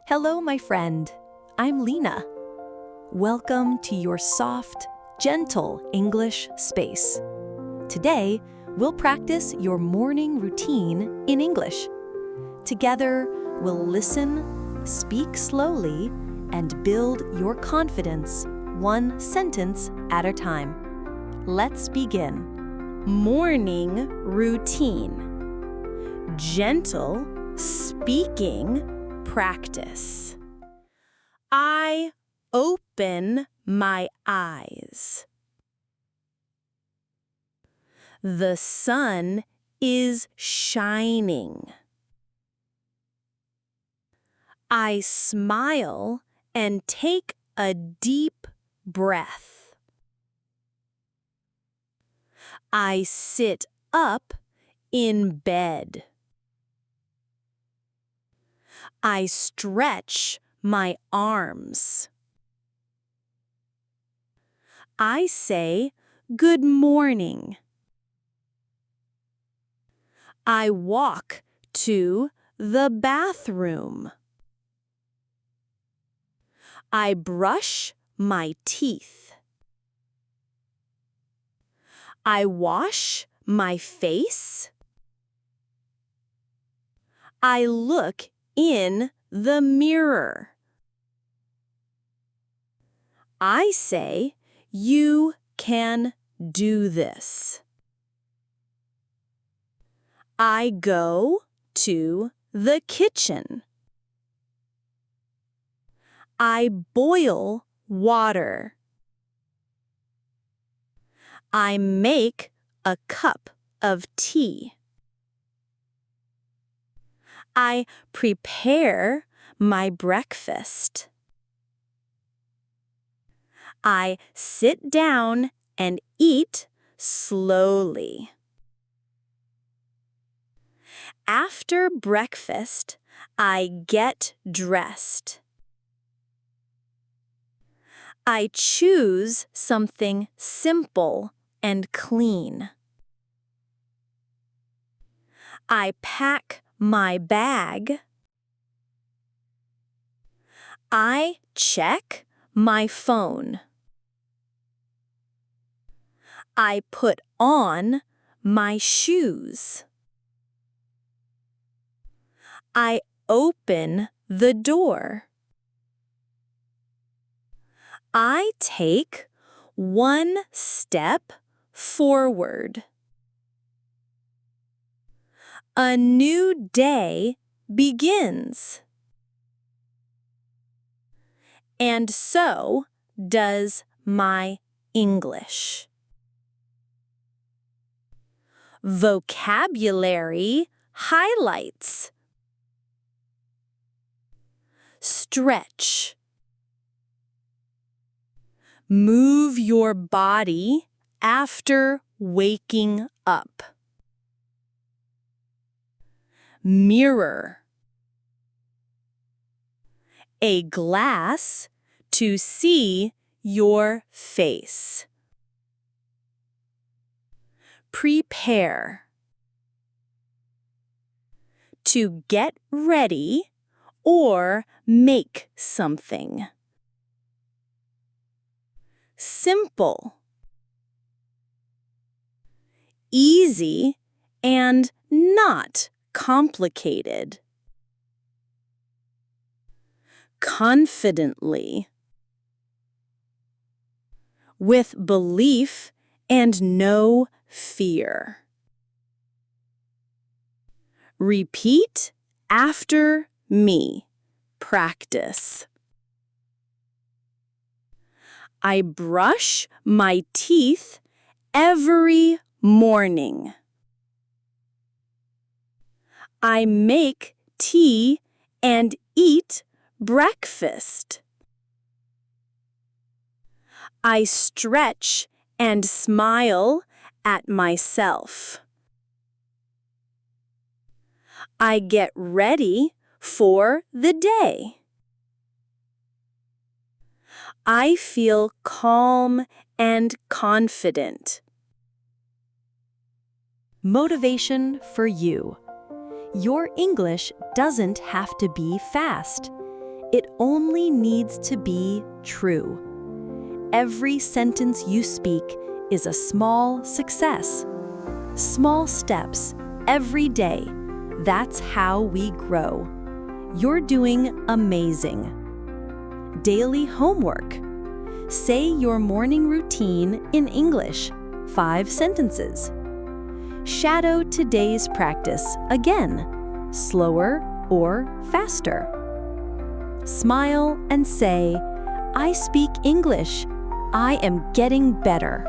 Hello, my friend. I'm Lina. Welcome to your soft, gentle English space. Today, we'll practice your morning routine in English. Together, we'll listen, speak slowly, and build your confidence one sentence at a time. Let's begin. Morning routine. Gentle speaking practice. I open my eyes. The sun is shining. I smile and take a deep breath. I sit up in bed. I stretch my arms. I say good morning. I walk to the bathroom. I brush my teeth. I wash my face. I look in the mirror. I say, you can do this. I go to the kitchen. I boil water. I make a cup of tea. I prepare my breakfast. I sit down and eat slowly. After breakfast, I get dressed. I choose something simple and clean. I pack my bag. I check my phone. I put on my shoes. I open the door. I take one step forward. A new day begins. And so does my English. Vocabulary highlights. Stretch. Move your body after waking up. Mirror. A glass to see your face. Prepare. To get ready or make something. Simple. Easy and not complicated. Confidently. With belief and no fear. Repeat after me. Practice. I brush my teeth every morning. I make tea and eat breakfast. I stretch and smile at myself. I get ready for the day. I feel calm and confident. Motivation for you. Your English doesn't have to be fast. It only needs to be true. Every sentence you speak is a small success. Small steps every day. That's how we grow. You're doing amazing. Daily homework. Say your morning routine in English, 5 sentences. Shadow today's practice again, slower or faster. Smile and say, I speak English. I am getting better.